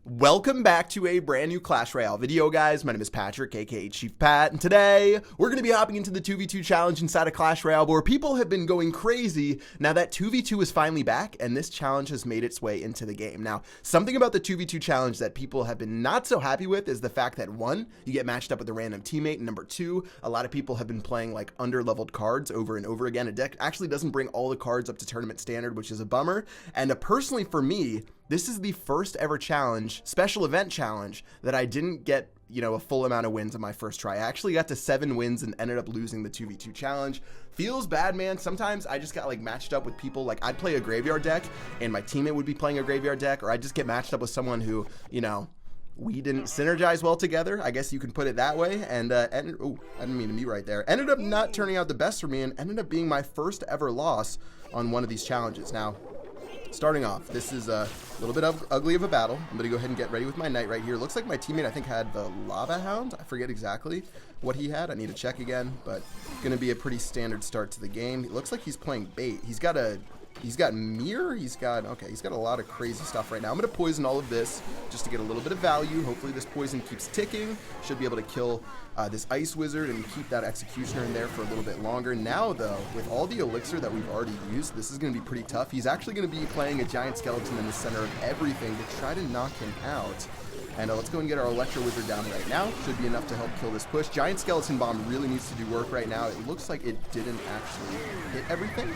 Welcome back to a brand new Clash Royale video, guys. My name is Patrick, aka Chief Pat, and today we're going to be hopping into the 2v2 challenge inside of Clash Royale, where people have been going crazy now that 2v2 is finally back, and this challenge has made its way into the game. Now, something about the 2v2 challenge that people have been not so happy with is the fact that, one, you get matched up with a random teammate, and number two, a lot of people have been playing like under-leveled cards over and over again. A deck actually doesn't bring all the cards up to tournament standard, which is a bummer, and personally for me, this is the first ever challenge, special event challenge, that I didn't get, a full amount of wins on my first try. I actually got to 7 wins and ended up losing the 2v2 challenge. Feels bad, man. Sometimes I just got matched up with people, I'd play a graveyard deck and my teammate would be playing a graveyard deck, or I'd just get matched up with someone who, we didn't synergize well together. I guess you can put it that way. And oh, I didn't mean to mute right there. Ended up not turning out the best for me and ended up being my first ever loss on one of these challenges. Now, starting off, this is a little bit ugly of a battle. I'm going to go ahead and get ready with my knight right here. Looks like my teammate, I think, had the lava hound. I forget exactly what he had. I need to check again, but going to be a pretty standard start to the game. It looks like he's playing bait. He's got mirror. He's got a lot of crazy stuff right now. I'm going to poison all of this just to get a little bit of value. Hopefully this poison keeps ticking. Should be able to kill this ice wizard and keep that executioner in there for a little bit longer. Now though, with all the elixir that we've already used, this is going to be pretty tough. He's actually going to be playing a giant skeleton in the center of everything to try to knock him out. And let's go and get our Electro Wizard down right now. Should be enough to help kill this push. Giant Skeleton Bomb really needs to do work right now. It looks like it didn't actually hit everything.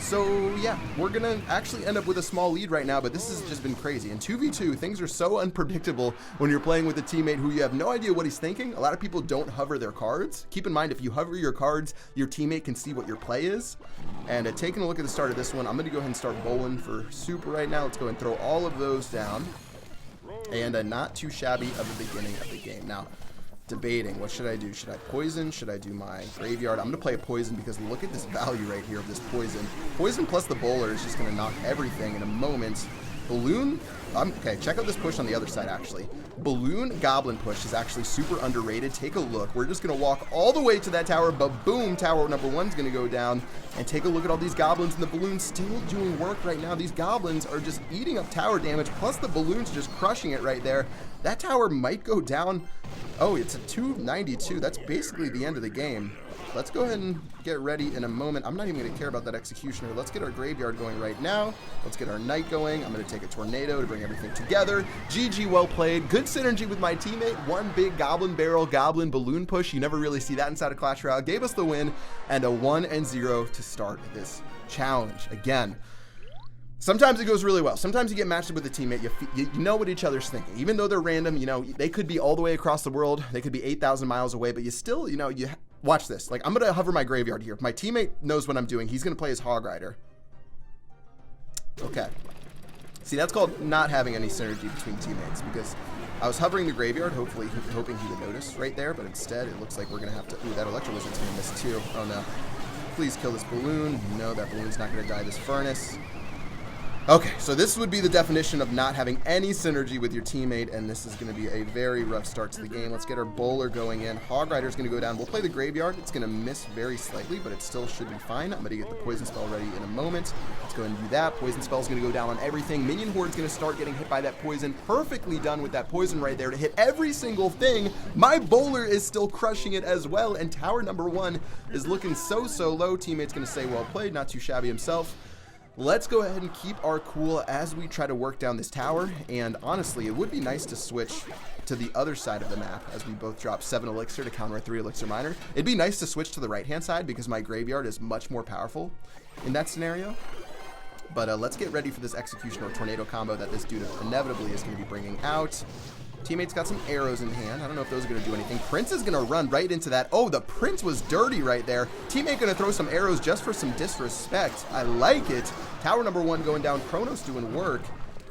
So yeah, we're gonna actually end up with a small lead right now, but this has just been crazy. In 2v2, things are so unpredictable when you're playing with a teammate who you have no idea what he's thinking. A lot of people don't hover their cards. Keep in mind, if you hover your cards, your teammate can see what your play is. And taking a look at the start of this one, I'm gonna go ahead and start bowling for super right now. Let's go and throw all of those down. And not too shabby of the beginning of the game. Now, debating, what should I do? Should I poison? Should I do my graveyard? I'm going to play a poison because look at this value right here of this poison. Poison plus the bowler is just going to knock everything in a moment. Balloon, okay, check out this push on the other side actually. Balloon Goblin push is actually super underrated. Take a look. We're just going to walk all the way to that tower, but boom, tower number 1's going to go down. And take a look at all these goblins, and the balloon's still doing work right now. These goblins are just eating up tower damage, plus the balloon's just crushing it right there. That tower might go down. Oh, it's a 292. That's basically the end of the game. Let's go ahead and get ready in a moment. I'm not even going to care about that executioner. Let's get our graveyard going right now. Let's get our knight going. I'm going to take a tornado to bring everything together. GG, well played. Good synergy with my teammate. One big goblin barrel, goblin balloon push. You never really see that inside of Clash Royale. Gave us the win and a 1-0 to start this challenge. Again, sometimes it goes really well. Sometimes you get matched up with a teammate. You know what each other's thinking. Even though they're random, they could be all the way across the world. They could be 8,000 miles away, but you still, you watch this. I'm going to hover my graveyard here. If my teammate knows what I'm doing, he's going to play his Hog Rider. Okay. See, that's called not having any synergy between teammates, because I was hovering the graveyard, hoping he would notice right there, but instead it looks like we're going to have to... Ooh, that Electro Wizard's going to miss too. Oh no. Please kill this balloon. No, that balloon's not going to die this furnace. Okay, so this would be the definition of not having any synergy with your teammate, and this is going to be a very rough start to the game. Let's get our bowler going in. Hog Rider's going to go down. We'll play the graveyard. It's going to miss very slightly, but it still should be fine. I'm going to get the poison spell ready in a moment. Let's go ahead and do that. Poison spell's going to go down on everything. Minion Horde's going to start getting hit by that poison. Perfectly done with that poison right there to hit every single thing. My bowler is still crushing it as well, and tower number 1 is looking so low. Teammate's going to say, well played, not too shabby himself. Let's go ahead and keep our cool as we try to work down this tower, and honestly, it would be nice to switch to the other side of the map as we both drop 7 elixir to counter a 3 elixir miner. It'd be nice to switch to the right-hand side because my graveyard is much more powerful in that scenario. But let's get ready for this executioner tornado combo that this dude inevitably is going to be bringing out. Teammate's got some arrows in hand. I don't know if those are going to do anything. Prince is going to run right into that. Oh, the Prince was dirty right there. Teammate going to throw some arrows just for some disrespect. I like it. Tower number 1 going down. Chronos doing work.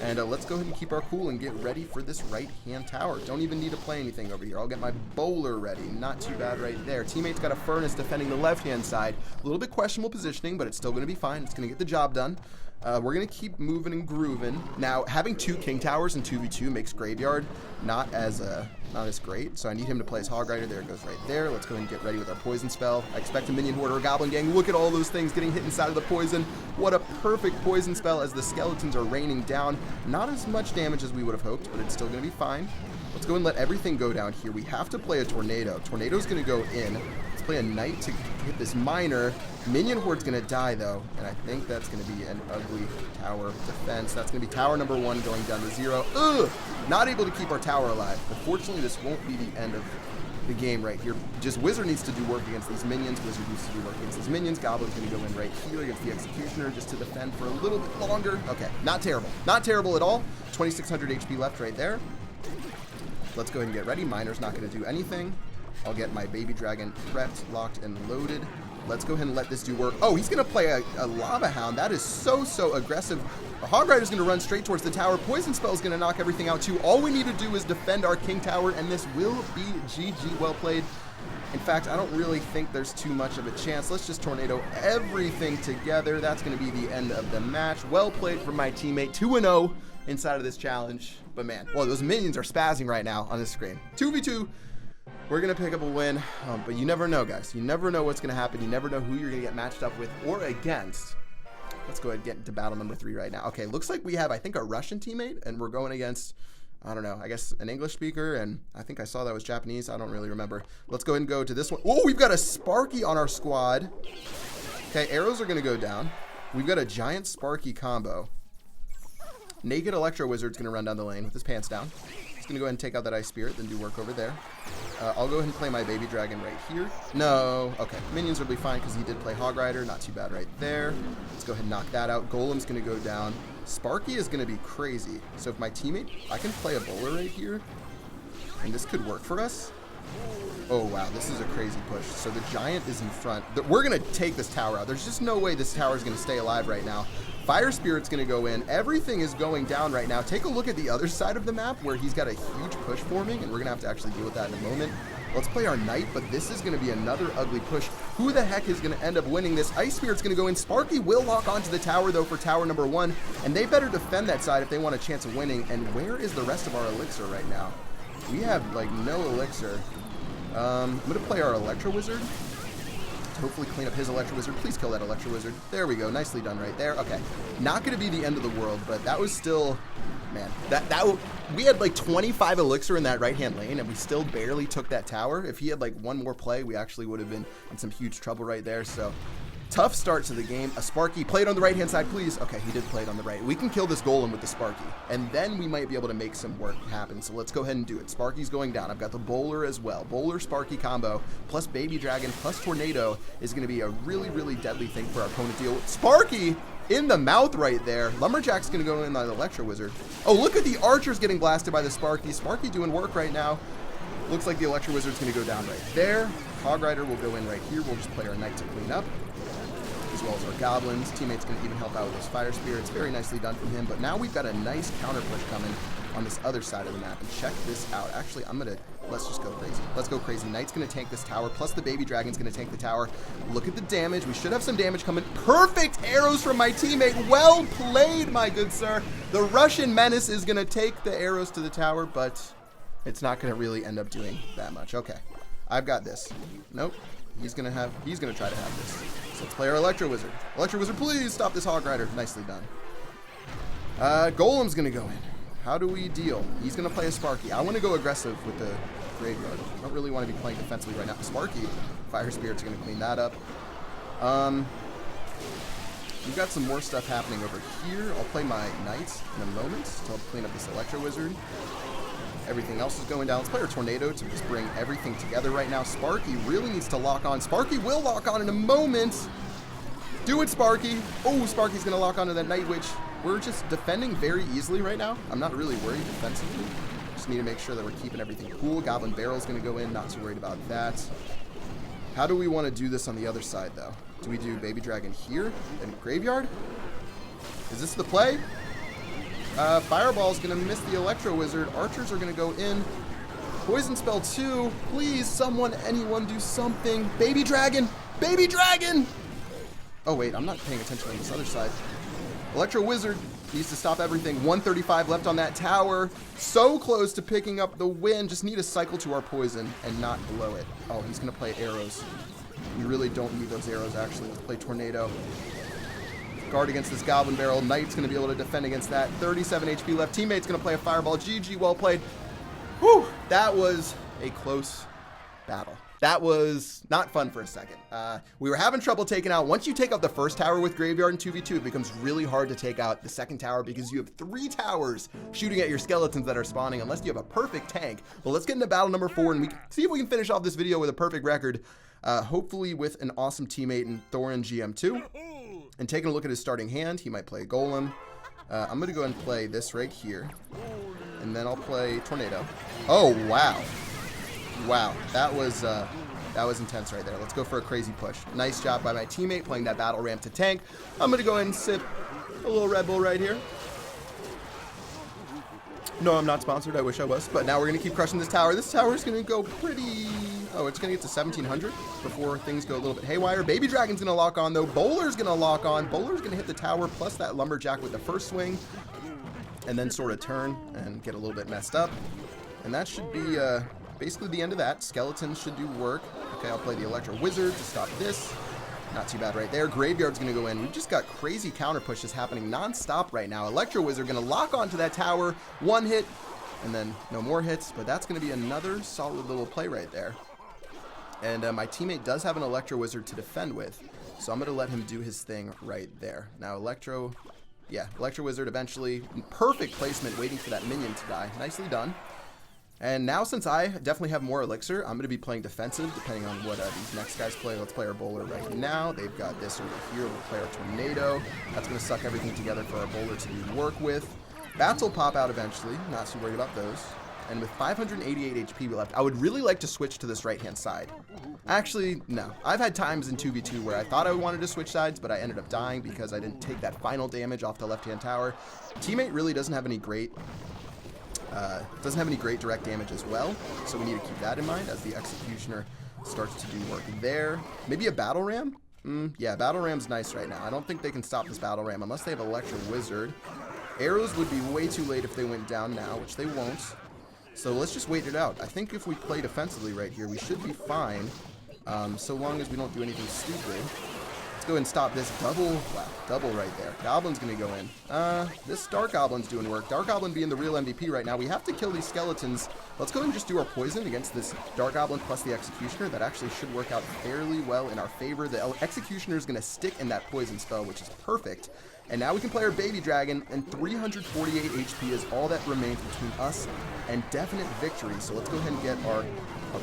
And let's go ahead and keep our cool and get ready for this right-hand tower. Don't even need to play anything over here. I'll get my bowler ready. Not too bad right there. Teammate's got a furnace defending the left-hand side. A little bit questionable positioning, but it's still going to be fine. It's going to get the job done. We're going to keep moving and grooving. Now, having 2 king towers in 2v2 makes Graveyard not as great. So I need him to play his Hog Rider. There it goes right there. Let's go ahead and get ready with our Poison Spell. I expect a Minion Horde or a Goblin Gang. Look at all those things getting hit inside of the poison. What a perfect Poison Spell as the skeletons are raining down. Not as much damage as we would have hoped, but it's still going to be fine. Let's go and let everything go down here. We have to play a Tornado. Tornado's going to go in. Let's play a Knight to hit this Miner. Minion Horde's going to die, though, and I think that's going to be an ugly tower defense. That's going to be tower number 1 going down to 0. Ugh! Not able to keep our tower alive. Unfortunately, this won't be the end of the game right here. Just Wizard needs to do work against these minions. Wizard needs to do work against these minions. Goblin's going to go in right here against the Executioner just to defend for a little bit longer. Okay, not terrible. Not terrible at all. 2,600 HP left right there. Let's go ahead and get ready. Miner's not going to do anything. I'll get my Baby Dragon prepped, locked, and loaded. Let's go ahead and let this do work. Oh, he's going to play a Lava Hound. That is so aggressive. The Hog Rider's going to run straight towards the tower. Poison Spell's going to knock everything out too. All we need to do is defend our King Tower, and this will be GG. Well played. In fact, I don't really think there's too much of a chance. Let's just Tornado everything together. That's going to be the end of the match. Well played from my teammate. 2-0 inside of this challenge. But man, well, those minions are spazzing right now on the screen. 2v2. We're going to pick up a win, but you never know, guys. You never know what's going to happen. You never know who you're going to get matched up with or against. Let's go ahead and get into battle number 3 right now. Okay, looks like we have, I think, a Russian teammate, and we're going against, I don't know, I guess an English speaker, and I think I saw that was Japanese. I don't really remember. Let's go ahead and go to this one. Oh, we've got a Sparky on our squad. Okay, arrows are going to go down. We've got a giant Sparky combo. Naked Electro Wizard's going to run down the lane with his pants down. He's going to go ahead and take out that Ice Spirit, then do work over there. I'll go ahead and play my Baby Dragon right here. No. Okay. Minions will be fine because he did play Hog Rider. Not too bad right there. Let's go ahead and knock that out. Golem's going to go down. Sparky is going to be crazy. So if my teammate, I can play a bowler right here. And this could work for us. Oh, wow. This is a crazy push. So the Giant is in front. We're going to take this tower out. There's just no way this tower is going to stay alive right now. Fire Spirit's going to go in. Everything is going down right now. Take a look at the other side of the map where he's got a huge push forming, and we're going to have to actually deal with that in a moment. Let's play our Knight, but this is going to be another ugly push. Who the heck is going to end up winning this? Ice Spirit's going to go in. Sparky will lock onto the tower, though, for tower number 1, and they better defend that side if they want a chance of winning. And where is the rest of our elixir right now? We have, like, no elixir. I'm going to play our Electro Wizard. Hopefully clean up his Electro Wizard. Please kill that Electro Wizard. There we go. Nicely done right there. Okay. Not going to be the end of the world, but that was still... Man, we had like 25 elixir in that right-hand lane, and we still barely took that tower. If he had like one more play, we actually would have been in some huge trouble right there. So, tough start to the game. A Sparky. Play it on the right-hand side, please. Okay, he did play it on the right. We can kill this Golem with the Sparky, and then we might be able to make some work happen. So let's go ahead and do it. Sparky's going down. I've got the Bowler as well. Bowler-Sparky combo, plus Baby Dragon, plus Tornado is going to be a really deadly thing for our opponent to deal with. Sparky in the mouth right there. Lumberjack's going to go in on the Electro Wizard. Oh, look at the Archers getting blasted by the Sparky. Sparky doing work right now. Looks like the Electro Wizard's going to go down right there. Hog Rider will go in right here. We'll just play our Knight to clean up, as well as our Goblins. Teammate's going to even help out with those Fire Spirits. Very nicely done from him. But now we've got a nice counter push coming on this other side of the map. And check this out. Actually, let's just go crazy. Let's go crazy. Knight's going to tank this tower, plus the Baby Dragon's going to tank the tower. Look at the damage. We should have some damage coming. Perfect arrows from my teammate. Well played, my good sir. The Russian Menace is going to take the arrows to the tower, but it's not going to really end up doing that much. Okay. I've got this. Nope. He's going to try to have this. So let's play our Electro Wizard. Electro Wizard, please stop this Hog Rider. Nicely done. Golem's going to go in. How do we deal? He's going to play a Sparky. I want to go aggressive with the Graveyard. I don't really want to be playing defensively right now. Sparky, Fire Spirit's going to clean that up. We've got some more stuff happening over here. I'll play my Knight in a moment to help clean up this Electro Wizard. Everything else is going down. Let's play our Tornado to just bring everything together right now. Sparky really needs to lock on. Sparky will lock on in a moment. Do it, Sparky. Oh, Sparky's going to lock onto that Night Witch. We're just defending very easily right now. I'm not really worried defensively. Just need to make sure that we're keeping everything cool. Goblin Barrel's going to go in. Not too worried about that. How do we want to do this on the other side, though? Do we do Baby Dragon here and Graveyard? Is this the play? Fireball's going to miss the Electro Wizard. Archers are going to go in. Poison Spell 2. Please, someone, anyone do something. Baby Dragon! Baby Dragon! Oh, wait, I'm not paying attention on this other side. Electro Wizard needs to stop everything. 135 left on that tower. So close to picking up the win. Just need a cycle to our poison and not blow it. Oh, he's going to play arrows. We really don't need those arrows, actually. Let's play Tornado. Guard against this Goblin Barrel. Knight's going to be able to defend against that. 37 HP left. Teammate's going to play a Fireball. GG, well played. Whew, that was a close battle. That was not fun for a second. We were having trouble taking out. Once you take out the first tower with Graveyard and 2v2, it becomes really hard to take out the second tower because you have 3 towers shooting at your skeletons that are spawning unless you have a perfect tank. Well, let's get into battle number 4 and we can see if we can finish off this video with a perfect record. Hopefully with an awesome teammate in Thorin GM2. And taking a look at his starting hand, he might play Golem. I'm going to go and play this right here. And then I'll play Tornado. Oh, wow. Wow, that was intense right there. Let's go for a crazy push. Nice job by my teammate playing that battle ramp to tank. I'm going to go ahead and sip a little Red Bull right here. No, I'm not sponsored. I wish I was. But now we're going to keep crushing this tower. This tower is going to go pretty... Oh, it's going to get to 1700 before things go a little bit haywire. Baby Dragon's going to lock on, though. Bowler's going to lock on. Bowler's going to hit the tower, plus that Lumberjack with the first swing. And then sort of turn and get a little bit messed up. And that should be... basically the end of that. Skeletons should do work. Okay, I'll play the Electro Wizard to stop this. Not too bad right there. Graveyard's going to go in. We've just got crazy counter pushes happening non-stop right now. Electro Wizard going to lock onto that tower. 1 hit, and then no more hits. But that's going to be another solid little play right there. And my teammate does have an Electro Wizard to defend with. So I'm going to let him do his thing right there. Now Electro Wizard eventually. Perfect placement waiting for that minion to die. Nicely done. And now since I definitely have more elixir, I'm going to be playing defensive depending on what these next guys play. Let's play our bowler right now. They've got this over here. We'll play our tornado. That's going to suck everything together for our bowler to do work with. Bats will pop out eventually. Not too worried about those. And with 588 HP left, I would really like to switch to this right-hand side. Actually, no. I've had times in 2v2 where I thought I wanted to switch sides, but I ended up dying because I didn't take that final damage off the left-hand tower. Teammate really doesn't have any great direct damage as well, so we need to keep that in mind as the Executioner starts to do work there. Maybe a Battle Ram? Yeah, Battle Ram's nice right now. I don't think they can stop this Battle Ram unless they have Electro Wizard. Arrows would be way too late if they went down now, which they won't. So let's just wait it out. I think if we play defensively right here, we should be fine, so long as we don't do anything stupid. Let's go and stop this double right there. Goblin's going to go in. This Dark Goblin's doing work. Dark Goblin being the real MVP right now. We have to kill these skeletons. Let's go and just do our poison against this Dark Goblin plus the Executioner. That actually should work out fairly well in our favor. The Executioner is going to stick in that poison spell, which is perfect. And now we can play our Baby Dragon, and 348 HP is all that remains between us and definite victory. So let's go ahead and get our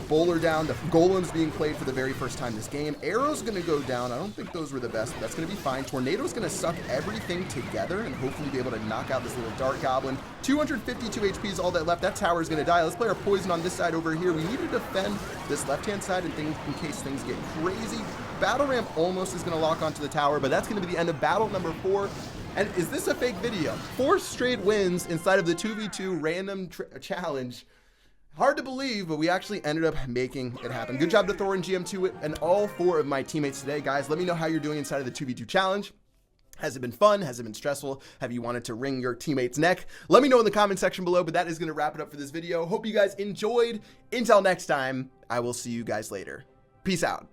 bowler down. The Golem's being played for the very first time this game. Arrow's going to go down. I don't think those were the best, but that's going to be fine. Tornado's going to suck everything together and hopefully be able to knock out this little Dark Goblin. 252 HP is all that left. That tower is going to die. Let's play our poison on this side over here. We need to defend this left-hand side in case things get crazy. Battle Ramp almost is going to lock onto the tower, but that's going to be the end of battle number 4. And is this a fake video? 4 straight wins inside of the 2v2 random challenge. Hard to believe, but we actually ended up making it happen. Good job to Thorin GM2 and all 4 of my teammates today. Guys, let me know how you're doing inside of the 2v2 challenge. Has it been fun? Has it been stressful? Have you wanted to wring your teammate's neck? Let me know in the comment section below, but that is going to wrap it up for this video. Hope you guys enjoyed. Until next time, I will see you guys later. Peace out.